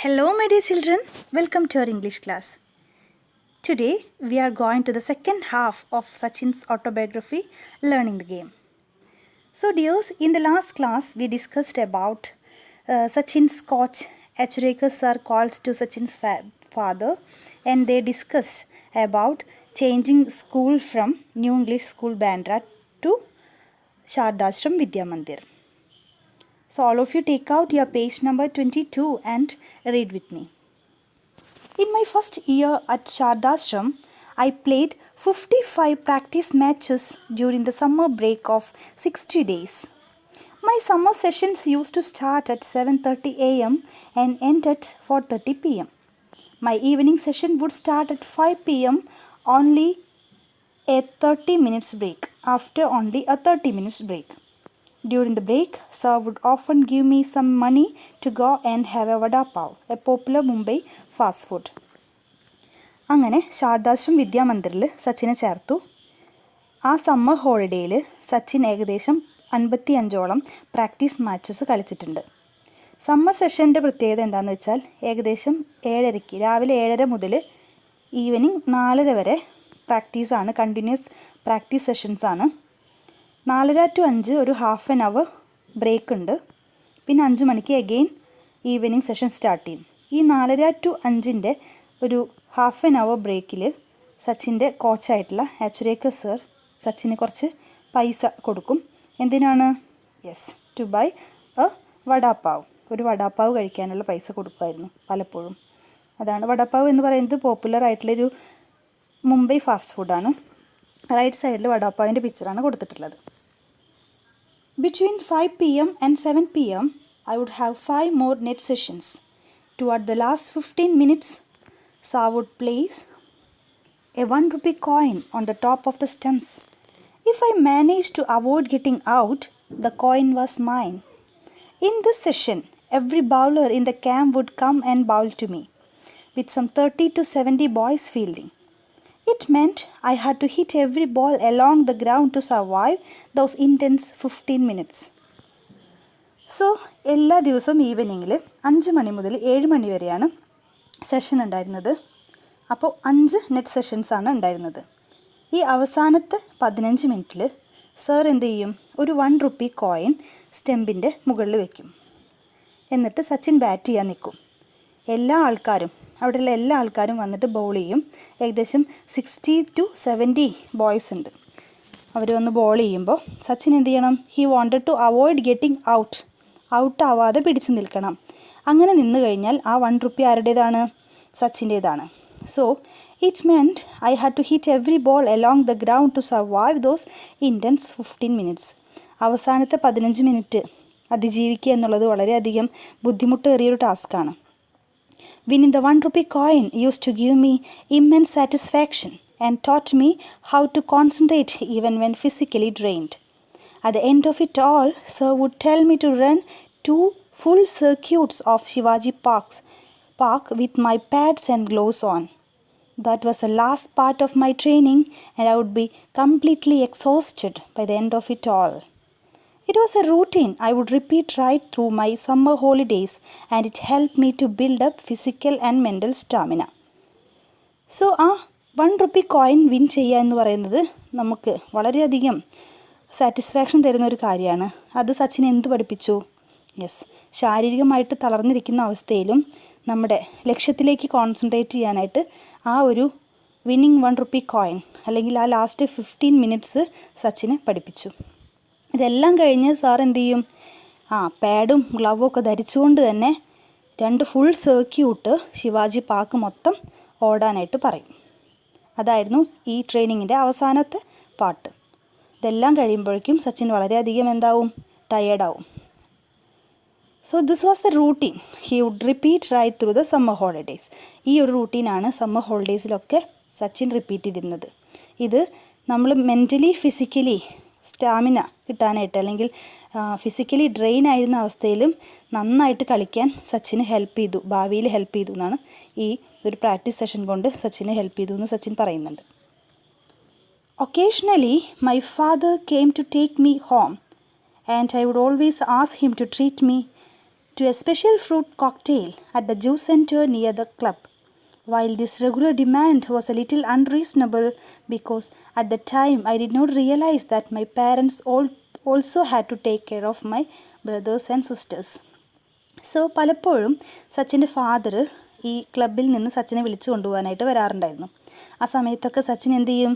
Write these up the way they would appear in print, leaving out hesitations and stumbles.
Hello, my dear children. Welcome to our English class. Today, we are going to the second half of Sachin's autobiography, Learning the Game. So, dears, in the last class, we discussed about Sachin's coach, Achrekar sir, calls to Sachin's father, and they discussed about changing school from New English School Bandra to Shardashram Vidya Mandir. So all of you take out your page number 22 and read with me. In my first year at Shardashram, I played 55 practice matches during the summer break of 60 days. My summer sessions used to start at 7:30 a.m. and end at 4:30 p.m. My evening session would start at 5 p.m. only a 30 minutes break, after only a 30 minutes break. During the break, sir would often give me some money to go and have a vada pav, a popular Mumbai fast food. അങ്ങനെ ശാരദാശ്രം വിദ്യാമന്ദിറിൽ സച്ചിനെ ചേർത്തു. ആ summer ഹോളിഡേയിൽ Sachin ഏകദേശം 55ഓളം practice matches കളിച്ചിട്ടുണ്ട്. Summer സെഷൻ്റെ പ്രത്യേകത എന്താണെന്ന് വെച്ചാൽ ഏകദേശം 7:30 രാവിലെ 7:30 മുതൽ ഈവനിങ് 4:30 വരെ പ്രാക്ടീസാണ്, കണ്ടിന്യൂസ് പ്രാക്ടീസ് സെഷൻസാണ്. 4:30 to 5 ഒരു ഹാഫ് ആൻ അവർ ബ്രേക്ക് ഉണ്ട്. പിന്നെ 5 മണിക്ക് അഗെയിൻ ഈവനിങ് സെഷൻ സ്റ്റാർട്ട് ചെയ്യും. ഈ 4:30 to 5 ഒരു ഹാഫ് ആൻ അവർ ബ്രേക്കിൽ സച്ചിൻ്റെ കോച്ചായിട്ടുള്ള ആച്ചുരേക്കർ സർ സച്ചിന് കുറച്ച് പൈസ കൊടുക്കും. എന്തിനാണ്? To buy a vada pav. ഒരു വടാപ്പാവ് കഴിക്കാനുള്ള പൈസ കൊടുക്കുമായിരുന്നു പലപ്പോഴും. അതാണ് വടാപ്പാവ് എന്ന് പറയുന്നത്. പോപ്പുലർ ആയിട്ടുള്ളൊരു മുംബൈ ഫാസ്റ്റ് ഫുഡാണ്. റൈറ്റ് സൈഡിൽ വടാപ്പാവിൻ്റെ പിക്ചറാണ് കൊടുത്തിട്ടുള്ളത്. Between 5 p.m. and 7 p.m., I would have 5 more net sessions. Toward the last 15 minutes, Sir would place a 1 rupee coin on the top of the stumps. If I managed to avoid getting out, the coin was mine. In this session, every bowler in the camp would come and bowl to me, with some 30 to 70 boys fielding. It meant I had to hit every ball along the ground to survive those intense 15 minutes. So എല്ലാ ദിവസവും ഈവനിങ്ങിൽ 5 മണി മുതൽ 7 മണി വരെയാണ് session ഉണ്ടായിരുന്നത്. അപ്പോൾ 5 net സെഷൻസാണ് ഉണ്ടായിരുന്നത്. ഈ അവസാനത്തെ 15 മിനിറ്റിൽ സർ എന്ത് ചെയ്യും? ഒരു 1 rupee കോയിൻ സ്റ്റെമ്പിൻ്റെ മുകളിൽ വയ്ക്കും. എന്നിട്ട് സച്ചിൻ ബാറ്റ് ചെയ്യാൻ നിൽക്കും. അവിടെയുള്ള എല്ലാ ആൾക്കാരും വന്നിട്ട് ബോൾ ചെയ്യും. ഏകദേശം 60 to 70 ബോയ്സ് ഉണ്ട്. അവർ വന്ന് ബോൾ ചെയ്യുമ്പോൾ സച്ചിൻ എന്ത് ചെയ്യണം? He wanted to avoid getting out ആവാതെ പിടിച്ചു നിൽക്കണം. അങ്ങനെ നിന്ന് കഴിഞ്ഞാൽ ആ 1 rupee ആരുടേതാണ്? സച്ചിൻ്റേതാണ്. So it meant I had to hit every ball along the ground to survive those intense 15 minutes. അവസാനത്തെ 15 മിനിറ്റ് അതിജീവിക്കുക എന്നുള്ളത് വളരെയധികം ബുദ്ധിമുട്ടേറിയൊരു ടാസ്ക്കാണ്. Winning the 1 rupee coin used to give me immense satisfaction and taught me how to concentrate even when physically drained. At the end of it all, Sir would tell me to run 2 full circuits of Shivaji Park with my pads and gloves on. That was the last part of my training, and I would be completely exhausted by the end of it all. It was a routine I would repeat right through my summer holidays, and it helped me to build up physical and mental stamina. So ആ 1 rupee coin win ചെയ്യുക എന്ന് പറയുന്നത് നമുക്ക് വളരെയധികം satisfaction തരുന്ന ഒരു കാര്യമാണ്. അത് സച്ചിൻ എന്ത് പഠിപ്പിച്ചു? ശാരീരികമായിട്ട് തളർന്നിരിക്കുന്ന അവസ്ഥയിലും നമ്മുടെ ലക്ഷ്യത്തിലേക്ക് കോൺസെൻട്രേറ്റ് ചെയ്യാനായിട്ട് ആ ഒരു വിന്നിങ് 1 rupee കോയിൻ അല്ലെങ്കിൽ ആ ലാസ്റ്റ് 15 മിനിറ്റ്സ് സച്ചിനെ പഠിപ്പിച്ചു. ഇതെല്ലാം കഴിഞ്ഞ് സാർ എന്ത് ചെയ്യും? പാഡും ഗ്ലൗവും ഒക്കെ ധരിച്ചുകൊണ്ട് തന്നെ 2 ഫുൾ സർക്യൂട്ട് ശിവാജി പാർക്ക് മൊത്തം ഓടാനായിട്ട് പറയും. അതായിരുന്നു ഈ ട്രെയിനിങ്ങിൻ്റെ അവസാനത്തെ പാർട്ട്. ഇതെല്ലാം കഴിയുമ്പോഴേക്കും സച്ചിൻ വളരെയധികം ടയേർഡാവും. So this was the routine he would repeat right through the summer holidays. ഈ ഒരു റൂട്ടീനാണ് സമ്മർ ഹോളിഡേയ്സിലൊക്കെ സച്ചിൻ റിപ്പീറ്റ് ചെയ്തിരുന്നത്. ഇത് നമ്മൾ മെൻ്റലി ഫിസിക്കലി സ്റ്റാമിന കിട്ടാനായിട്ട് അല്ലെങ്കിൽ ഫിസിക്കലി ഡ്രെയിൻ ആയിരുന്ന അവസ്ഥയിലും നന്നായിട്ട് കളിക്കാൻ സച്ചിന് ഹെൽപ്പ് ചെയ്തു, ഭാവിയിൽ ഹെൽപ്പ് ചെയ്തു എന്നാണ് ഈ ഒരു പ്രാക്ടീസ് സെഷൻ കൊണ്ട് സച്ചിനെ ഹെൽപ്പ് ചെയ്തു എന്ന് സച്ചിൻ പറയുന്നുണ്ട്. Occasionally my father came to take me home and I would always ask him to to a special fruit cocktail at the juice center near the club. While this regular demand was a little unreasonable because at the time I did not realize that my parents also had to take care of my brothers and sisters. So പലപ്പോഴും സച്ചിൻ്റെ father ഈ ക്ലബിൽ നിന്ന് സച്ചിനെ വിളിച്ചു കൊണ്ടുപോകാനായിട്ട് വരാറുണ്ടായിരുന്നു. ആ സമയത്തൊക്കെ സച്ചിൻ എന്ത് ചെയ്യും,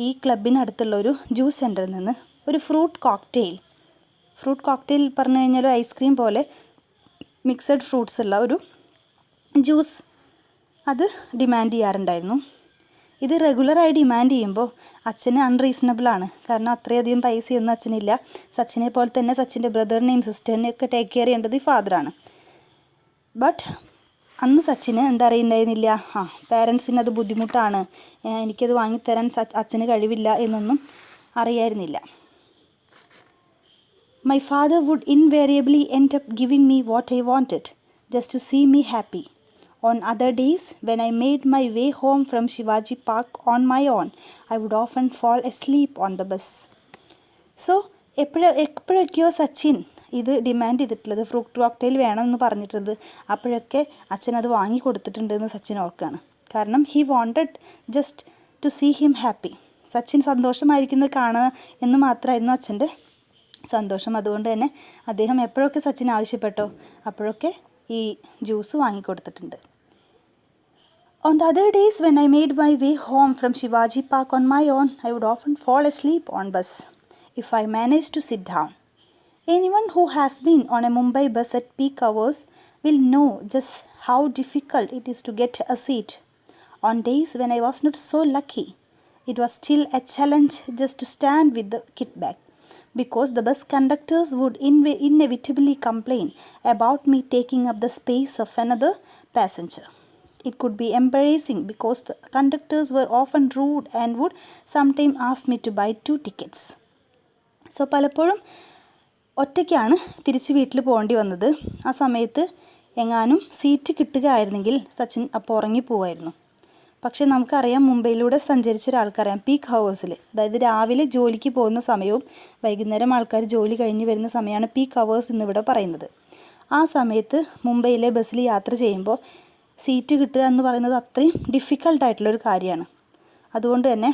ഈ ക്ലബിനടുത്തുള്ളൊരു ജ്യൂസ് സെൻറ്ററിൽ നിന്ന് ഒരു ഫ്രൂട്ട് കോക്ടെയിൽ പറഞ്ഞു കഴിഞ്ഞാൽ ഐസ്ക്രീം പോലെ മിക്സഡ് ഫ്രൂട്ട്സ് ഉള്ള ഒരു ജ്യൂസ് അത് ഡിമാൻഡ് ചെയ്യാറുണ്ടായിരുന്നു. ഇത് റെഗുലറായി ഡിമാൻഡ് ചെയ്യുമ്പോൾ അച്ഛന് അൺറീസണബിളാണ്. കാരണം അത്രയധികം പൈസയൊന്നും അച്ഛനില്ല. സച്ചിനെ പോലെ തന്നെ സച്ചിൻ്റെ ബ്രദറിനെയും സിസ്റ്ററിനെയും ഒക്കെ ടേക്ക് കെയർ ചെയ്യേണ്ടത് ഈ ഫാദറാണ്. ബട്ട് അന്ന് സച്ചിന് എന്താ അറിയുന്നുണ്ടായിരുന്നില്ല, പാരൻസിന് അത് ബുദ്ധിമുട്ടാണ്, എനിക്കത് വാങ്ങിത്തരാൻ അച്ഛന് കഴിവില്ല എന്നൊന്നും അറിയായിരുന്നില്ല. My father would invariably end up giving me what I wanted, just to see me happy. On other days, when I made my way home from Shivaji Park on my own, I would often fall asleep on the bus. So, എപ്പോഴൊക്കെയോ Sachin ഇത് demand ചെയ്തിട്ടുള്ളത്, fruit cocktail വേണമെന്ന് പറഞ്ഞിട്ടുള്ളത്, അപ്പോഴൊക്കെ അച്ഛൻ അത് വാങ്ങി കൊടുത്തിട്ടുണ്ടെന്ന് സച്ചിൻ ഓർക്കുകയാണ്. കാരണം he wanted just to see him happy. Sachin സന്തോഷമായിരിക്കുന്നത് കാണുക എന്ന് മാത്രമായിരുന്നു അച്ഛൻ്റെ സന്തോഷം. അതുകൊണ്ട് തന്നെ അദ്ദേഹം എപ്പോഴൊക്കെ സച്ചിൻ ആവശ്യപ്പെട്ടോ അപ്പോഴൊക്കെ ഈ juice വാങ്ങിക്കൊടുത്തിട്ടുണ്ട്. On the other days when I made my way home from Shivaji Park on my own, I would often fall asleep on bus if I managed to sit down. Anyone who has been on a Mumbai bus at peak hours will know just how difficult it is to get a seat. On days when I was not so lucky, it was still a challenge just to stand with the kit bag, because the bus conductors would inevitably complain about me taking up the space of another passenger. It could be embarrassing because the conductors were often rude and would sometimes ask me to buy 2 tickets. So പലപ്പോഴും ഒറ്റയ്ക്കാണ് തിരിച്ച് വീട്ടിൽ പോകേണ്ടി വന്നത്. ആ സമയത്ത് എങ്ങാനും seat കിട്ടുകയായിരുന്നെങ്കിൽ Sachin അപ്പോൾ ഉറങ്ങിപ്പോവായിരുന്നു. പക്ഷേ നമുക്കറിയാം, മുംബൈയിലൂടെ സഞ്ചരിച്ച ഒരാൾക്കറിയാം, പീക്ക് ഹവേഴ്സിൽ, അതായത് രാവിലെ ജോലിക്ക് പോകുന്ന സമയവും വൈകുന്നേരം ആൾക്കാർ ജോലി കഴിഞ്ഞ് വരുന്ന സമയമാണ് പീക്ക് ഹവേഴ്സ് എന്നിവിടെ പറയുന്നത്. ആ സമയത്ത് മുംബൈയിലെ ബസ്സിൽ യാത്ര ചെയ്യുമ്പോൾ സീറ്റ് കിട്ടുക എന്ന് പറയുന്നത് അത്രയും ഡിഫിക്കൽട്ടായിട്ടുള്ളൊരു കാര്യമാണ്. അതുകൊണ്ട് തന്നെ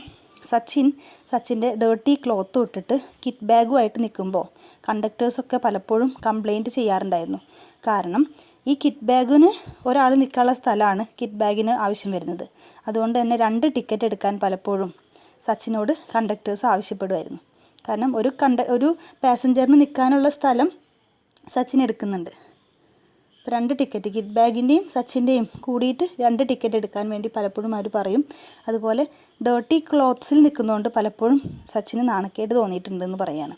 സച്ചിൻ്റെ ഡേർട്ടി ക്ലോത്ത് ഇട്ടിട്ട് കിറ്റ് ബാഗുമായിട്ട് നിൽക്കുമ്പോൾ കണ്ടക്ടേഴ്സൊക്കെ പലപ്പോഴും കംപ്ലൈൻറ്റ് ചെയ്യാറുണ്ടായിരുന്നു. കാരണം ഈ കിറ്റ് ബാഗിന് ഒരാൾ നിൽക്കാനുള്ള സ്ഥലമാണ് കിറ്റ് ബാഗിന് ആവശ്യം വരുന്നത്. അതുകൊണ്ട് തന്നെ 2 ടിക്കറ്റ് എടുക്കാൻ പലപ്പോഴും സച്ചിനോട് കണ്ടക്ടേഴ്സ് ആവശ്യപ്പെടുമായിരുന്നു. കാരണം ഒരു പാസഞ്ചറിന് നിൽക്കാനുള്ള സ്ഥലം സച്ചിൻ എടുക്കുന്നുണ്ട്. 2 ടിക്കറ്റ്, കിറ്റ് ബാഗിൻ്റെയും സച്ചിൻ്റെയും കൂടിയിട്ട് 2 ടിക്കറ്റ് എടുക്കാൻ വേണ്ടി പലപ്പോഴും അവർ പറയും. അതുപോലെ ഡേർട്ടി ക്ലോത്ത്സിൽ നിൽക്കുന്നതുകൊണ്ട് പലപ്പോഴും സച്ചിന് നാണക്കേട് തോന്നിയിട്ടുണ്ടെന്ന് പറയാണ്.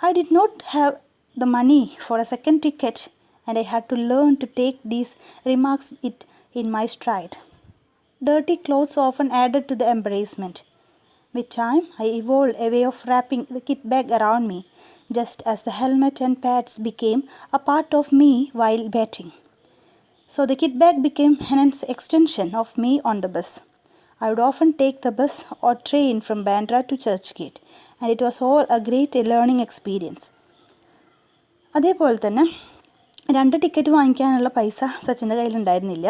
I did not have the money for a second ticket and I had to learn to take these remarks in my stride. Dirty clothes often added to the embarrassment. With time, I evolved a way of wrapping the kit bag around me, just as the helmet and pads became a part of me while batting. So the kit bag became an extension of me on the bus. I would often take the bus or train from Bandra to Churchgate, and it was all a great learning experience. അതേപോലെ തന്നെ 2 ticket വാങ്ങിക്കാനുള്ള പൈസ സച്ചിൻ്റെ കയ്യിലുണ്ടായിരുന്നില്ല.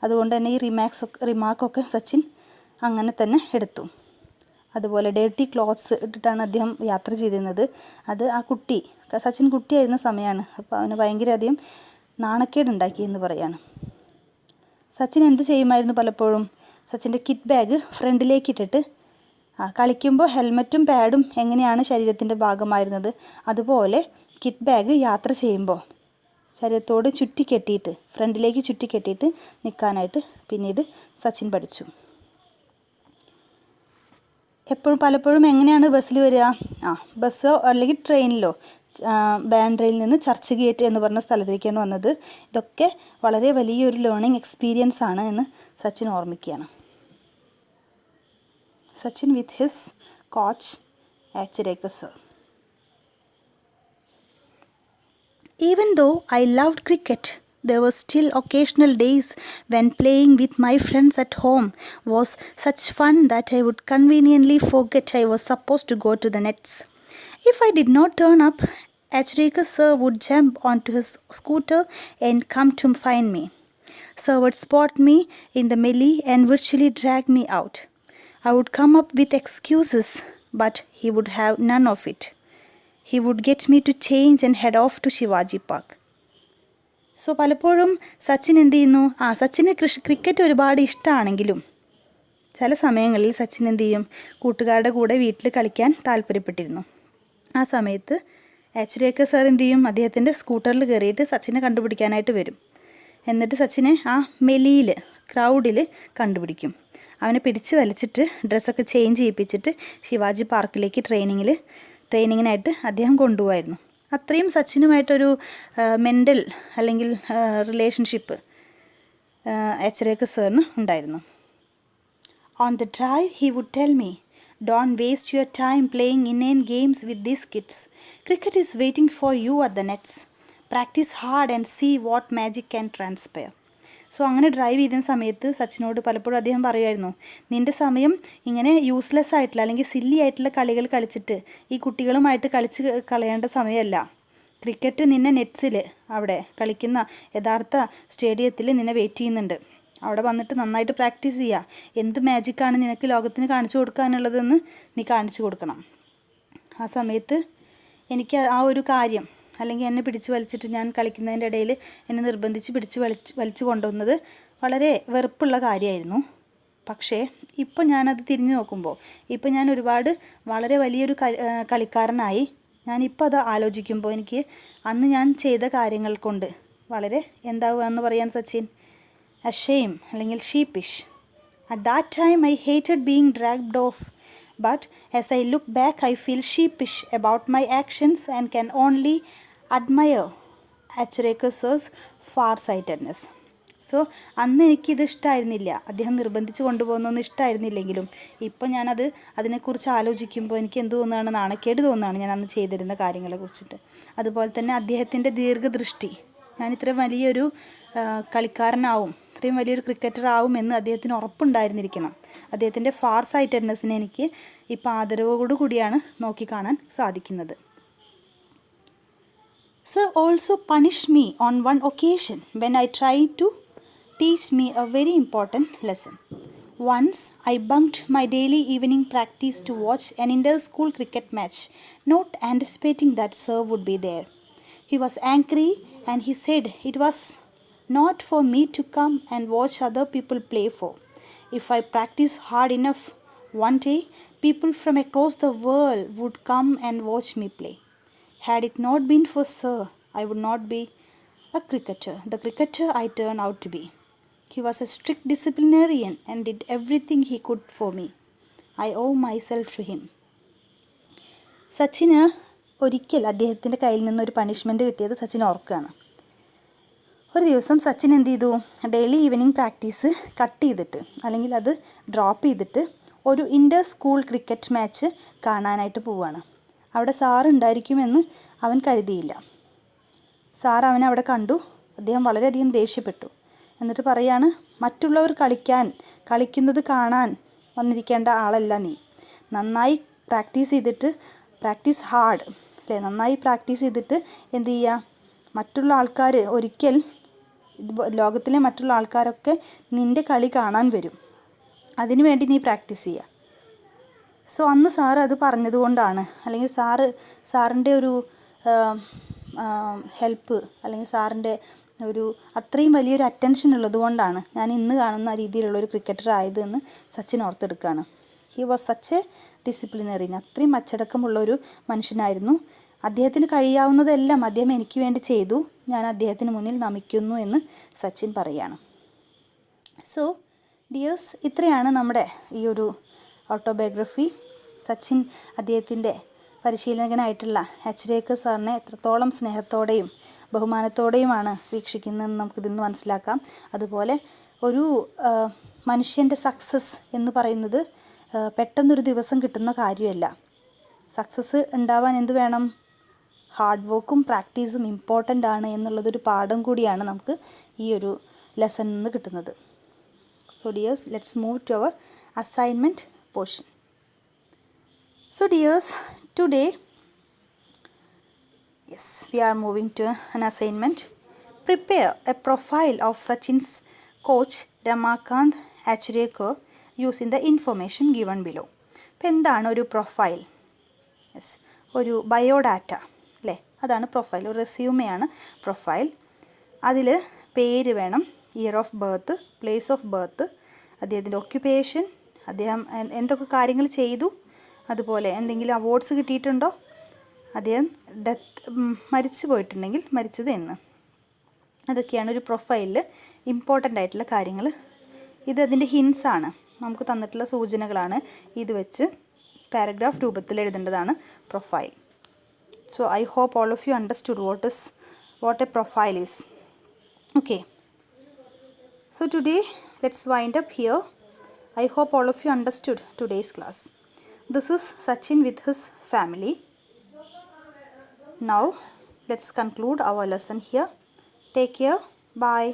അതുകൊണ്ട് തന്നെ ഈ റിമാർക്കൊക്കെ സച്ചിൻ അങ്ങനെ തന്നെ എടുത്തു. അതുപോലെ ഡേർട്ടി ക്ലോത്ത്സ് ഇട്ടിട്ടാണ് അദ്ദേഹം യാത്ര ചെയ്തിരുന്നത്. അത് സച്ചിൻ കുട്ടിയായിരുന്ന സമയമാണ്. അപ്പോൾ അവന് ഭയങ്കര അധികം നാണക്കേടുണ്ടാക്കി എന്ന് പറയാണ്. സച്ചിൻ എന്ത് ചെയ്യുമായിരുന്നു, പലപ്പോഴും സച്ചിൻ്റെ കിറ്റ് ബാഗ് ഫ്രണ്ടിലേക്ക് ഇട്ടിട്ട് കളിക്കുമ്പോൾ ഹെൽമറ്റും പാഡും എങ്ങനെയാണ് ശരീരത്തിൻ്റെ ഭാഗമായിരുന്നത്, അതുപോലെ കിറ്റ് ബാഗ് യാത്ര ചെയ്യുമ്പോൾ ശരീരത്തോട് ഫ്രണ്ടിലേക്ക് ചുറ്റിക്കെട്ടിയിട്ട് നിൽക്കാനായിട്ട് പിന്നീട് സച്ചിൻ പഠിച്ചു. പലപ്പോഴും എങ്ങനെയാണ് ബസ്സിൽ വരിക, ബസ്സോ അല്ലെങ്കിൽ ട്രെയിനിലോ ബാൻഡ്രയിൽ നിന്ന് ചർച്ച് ഗേറ്റ് എന്ന് പറഞ്ഞ സ്ഥലത്തേക്കാണ് വന്നത്. ഇതൊക്കെ വളരെ വലിയൊരു ലേണിംഗ് എക്സ്പീരിയൻസ് ആണ് എന്ന് സച്ചിൻ ഓർമ്മിക്കുകയാണ്. Sachin with his coach Achireka sir. Even though I loved cricket, there were still occasional days when playing with my friends at home was such fun that I would conveniently forget I was supposed to go to the nets. If I did not turn up Achrekar sir would jump onto his scooter and come to find me. Sir would spot me in the melee and virtually drag me out. I would come up with excuses, but he would have none of it. He would get me to change and head off to Shivaji Park. So പലപ്പോഴും സച്ചിൻ എന്ത് ചെയ്യുന്നു, സച്ചിന് cricket ഒരുപാട് ഇഷ്ടമാണെങ്കിലും ചില സമയങ്ങളിൽ സച്ചിൻ എന്ത് ചെയ്യും, കൂട്ടുകാരുടെ കൂടെ വീട്ടിൽ കളിക്കാൻ താല്പര്യപ്പെട്ടിരുന്നു. ആ സമയത്ത് ആച്രേക്കർ സാർ എന്ത് ചെയ്യും, അദ്ദേഹത്തിൻ്റെ സ്കൂട്ടറിൽ കയറിയിട്ട് സച്ചിനെ കണ്ടുപിടിക്കാനായിട്ട് വരും. എന്നിട്ട് സച്ചിനെ ആ മെലിയിൽ ക്രൗഡിൽ കണ്ടുപിടിക്കും. അവനെ പിടിച്ച് വലിച്ചിട്ട് ഡ്രസ്സൊക്കെ ചേഞ്ച് ചെയ്യിപ്പിച്ചിട്ട് ശിവാജി പാർക്കിലേക്ക് ട്രെയിനിങ്ങിനായിട്ട് അദ്ദേഹം കൊണ്ടുപോകായിരുന്നു. അത്രയും സച്ചിനുമായിട്ടൊരു മെൻ്റൽ അല്ലെങ്കിൽ റിലേഷൻഷിപ്പ് ആച്രേക്കർ സാറിന് ഉണ്ടായിരുന്നു. On the drive, he would tell me, "Don't waste your time playing inane games with these kids. Cricket is waiting for you at the nets. Practice hard and see what magic can transpire." So അങ്ങനെ drive ചെയ്യുന്ന സമയത്ത് സച്ചിനോട് പലപ്പോഴും അദ്ദേഹം പറയുമായിരുന്നു, നിൻ്റെ സമയം ഇങ്ങനെ useless ആയിട്ടുള്ള അല്ലെങ്കിൽ സില്ലി ആയിട്ടുള്ള കളികൾ കളിച്ചിട്ട് ഈ കുട്ടികളുമായിട്ട് കളിച്ച് കളയേണ്ട സമയമല്ല. ക്രിക്കറ്റ് നിന്നെ നെറ്റ്സിൽ അവിടെ കളിക്കുന്ന യഥാർത്ഥ സ്റ്റേഡിയത്തിൽ നിന്നെ വെയിറ്റ് ചെയ്യുന്നുണ്ട്. അവിടെ വന്നിട്ട് നന്നായിട്ട് പ്രാക്ടീസ് ചെയ്യുക. എന്ത് മാജിക്കാണ് നിനക്ക് ലോകത്തിന് കാണിച്ചു കൊടുക്കാനുള്ളതെന്ന് നീ കാണിച്ചു കൊടുക്കണം. ആ സമയത്ത് എനിക്ക് ആ ഒരു കാര്യം അല്ലെങ്കിൽ എന്നെ പിടിച്ച് വലിച്ചിട്ട് ഞാൻ കളിക്കുന്നതിൻ്റെ ഇടയിൽ എന്നെ നിർബന്ധിച്ച് വലിച്ചു കൊണ്ടുവന്നത് വളരെ വെറുപ്പുള്ള കാര്യമായിരുന്നു. പക്ഷേ ഇപ്പോൾ ഞാനത് തിരിഞ്ഞു നോക്കുമ്പോൾ ഇപ്പോൾ ഞാൻ വളരെ വലിയൊരു കളിക്കാരനായി. ഞാനിപ്പോൾ അത് ആലോചിക്കുമ്പോൾ എനിക്ക് അന്ന് ഞാൻ ചെയ്ത കാര്യങ്ങൾ കൊണ്ട് വളരെ എന്താവുകയെന്ന് പറയാൻ സച്ചിൻ, ashamed അല്ലെങ്കിൽ sheepish. At that time I hated being dragged off, but as I look back I feel sheepish about my actions and can only admire Achrekar sir's far-sightedness. So അന്ന് എനിക്കിത് ഇഷ്ടമായിരുന്നില്ല, അദ്ദേഹം നിർബന്ധിച്ച് കൊണ്ടുപോകുന്നൊന്നും ഇഷ്ടമായിരുന്നില്ലെങ്കിലും ഇപ്പോൾ അതിനെക്കുറിച്ച് ആലോചിക്കുമ്പോൾ എനിക്ക് എന്ത് തോന്നുകയാണ്, നാണക്കേട് തോന്നുകയാണ് ഞാൻ അന്ന് ചെയ്തിരുന്ന കാര്യങ്ങളെ കുറിച്ചിട്ട്. അതുപോലെ തന്നെ അദ്ദേഹത്തിൻ്റെ ദീർഘദൃഷ്ടി, ഞാൻ ഇത്രയും വലിയൊരു കളിക്കാരനാവും, ഇത്രയും വലിയൊരു ക്രിക്കറ്റർ ആവുമെന്ന് അദ്ദേഹത്തിന് ഉറപ്പുണ്ടായിരുന്നിരിക്കണം. അദ്ദേഹത്തിൻ്റെ ഫാർ സൈറ്റഡ്നെസ്സിനെ എനിക്ക് ഇപ്പോൾ ആദരവോടു കൂടിയാണ് നോക്കിക്കാണാൻ സാധിക്കുന്നത്. Sir also punished me on one occasion when I tried to teach me a very important lesson. Once I bunked my daily evening practice to watch an inter-school cricket match, not anticipating that sir would be there. He was angry and he said it was not for me to come and watch other people play for. If I practice hard enough, one day people from across the world would come and watch me play. Had it not been for sir, I would not be a cricketer, the cricketer I turned out to be. He was a strict disciplinarian and did everything he could for me. I owe myself to him. സച്ചിന് ഒരിക്കൽ അദ്ദേഹത്തിൻ്റെ കയ്യിൽ നിന്നൊരു punishment കിട്ടിയത് സച്ചിൻ ഓർക്കുകയാണ്. ഒരു ദിവസം സച്ചിൻ എന്ത് ചെയ്തു, ഡെയിലി ഈവനിങ് പ്രാക്ടീസ് കട്ട് ചെയ്തിട്ട് അല്ലെങ്കിൽ അത് ഡ്രോപ്പ് ചെയ്തിട്ട് ഒരു ഇൻ്റർ സ്കൂൾ ക്രിക്കറ്റ് മാച്ച് കാണാനായിട്ട് പോവുകയാണ്. അവിടെ സാറ് ഉണ്ടായിരിക്കുമെന്ന് അവൻ കരുതിയില്ല. സാർ അവനെ അവിടെ കണ്ടു. അദ്ദേഹം വളരെയധികം ദേഷ്യപ്പെട്ടു. എന്നിട്ട് പറയാണ്, മറ്റുള്ളവർ കളിക്കുന്നത് കാണാൻ വന്നിരിക്കേണ്ട ആളല്ല നീ. നന്നായി പ്രാക്ടീസ് ഹാർഡ് അല്ലേ, നന്നായി പ്രാക്ടീസ് ചെയ്തിട്ട് എന്ത് ചെയ്യുക, മറ്റുള്ള ആൾക്കാർ ലോകത്തിലെ മറ്റുള്ള ആൾക്കാരൊക്കെ നിൻ്റെ കളി കാണാൻ വരും, അതിനു വേണ്ടി നീ പ്രാക്ടീസ് ചെയ്യുക. സോ അന്ന് സാറ് അത് പറഞ്ഞതുകൊണ്ടാണ്, അല്ലെങ്കിൽ സാറിൻ്റെ ഒരു ഹെൽപ്പ് അല്ലെങ്കിൽ സാറിൻ്റെ ഒരു അത്രയും വലിയൊരു അറ്റൻഷൻ ഉള്ളതുകൊണ്ടാണ് ഞാൻ ഇന്ന് കാണുന്ന രീതിയിലുള്ളൊരു ക്രിക്കറ്റർ ആയതെന്ന് സച്ചിൻ ഓർത്തെടുക്കുകയാണ്. He was such a disciplinarian, അത്രയും അച്ചടക്കമുള്ളൊരു മനുഷ്യനായിരുന്നു. അദ്ദേഹത്തിന് കഴിയാവുന്നതെല്ലാം അദ്ദേഹം എനിക്ക് വേണ്ടി ചെയ്തു, ഞാൻ അദ്ദേഹത്തിന് മുന്നിൽ നമിക്കുന്നു എന്ന് സച്ചിൻ പറയുകയാണ്. സോ ഡിയേഴ്സ്, ഇത്രയാണ് നമ്മുടെ ഈ ഒരു ഓട്ടോബയോഗ്രഫി. സച്ചിൻ അദ്ദേഹത്തിൻ്റെ പരിശീലകനായിട്ടുള്ള ആച്രേക്കർ സാറിനെ എത്രത്തോളം സ്നേഹത്തോടെയും ബഹുമാനത്തോടെയുമാണ് വീക്ഷിക്കുന്നതെന്ന് നമുക്കിതിന്ന് മനസ്സിലാക്കാം. അതുപോലെ ഒരു മനുഷ്യൻ്റെ സക്സസ് എന്ന് പറയുന്നത് പെട്ടെന്നൊരു ദിവസം കിട്ടുന്ന കാര്യമല്ല. സക്സസ് ഉണ്ടാവാൻ എന്ത് വേണം? ഹാർഡ് വർക്കും പ്രാക്ടീസും ഇമ്പോർട്ടൻ്റ് ആണ് എന്നുള്ളതൊരു പാഠം കൂടിയാണ് നമുക്ക് ഈ ഒരു ലെസണിൽ നിന്ന് കിട്ടുന്നത്. So dears, let's move to our assignment portion. So dears, today Yes, we are moving to an assignment. Prepare a profile of Sachin's coach Ramakant Achrekar using the information given below. അപ്പോൾ എന്താണ് ഒരു profile? Yes, ഒരു biodata അല്ലേ, അതാണ് profile. ഒരു റെസ്യൂമെയാണ് profile. അതിൽ പേര് വേണം, year of birth, place of birth, അദ്ദേഹത്തിൻ്റെ ഒക്യുപ്പേഷൻ, അദ്ദേഹം എന്തൊക്കെ കാര്യങ്ങൾ ചെയ്തു, അതുപോലെ എന്തെങ്കിലും അവാർഡ്സ് കിട്ടിയിട്ടുണ്ടോ, അദ്ദേഹം മരിച്ചു പോയിട്ടുണ്ടെങ്കിൽ മരിച്ചത് എന്ന്. അതൊക്കെയാണ് ഒരു പ്രൊഫൈലിൽ ഇമ്പോർട്ടൻ്റ് ആയിട്ടുള്ള കാര്യങ്ങൾ. ഇത് അതിൻ്റെ ഹിൻസാണ്, നമുക്ക് തന്നിട്ടുള്ള സൂചനകളാണ്. ഇത് വെച്ച് പാരഗ്രാഫ് രൂപത്തിൽ എഴുതേണ്ടതാണ് profile. So I hope all of you understood what a profile is. Okay. So today let's wind up here. I hope all of you understood today's class. This is Sachin with his family. Now let's conclude our lesson here. Take care. Bye.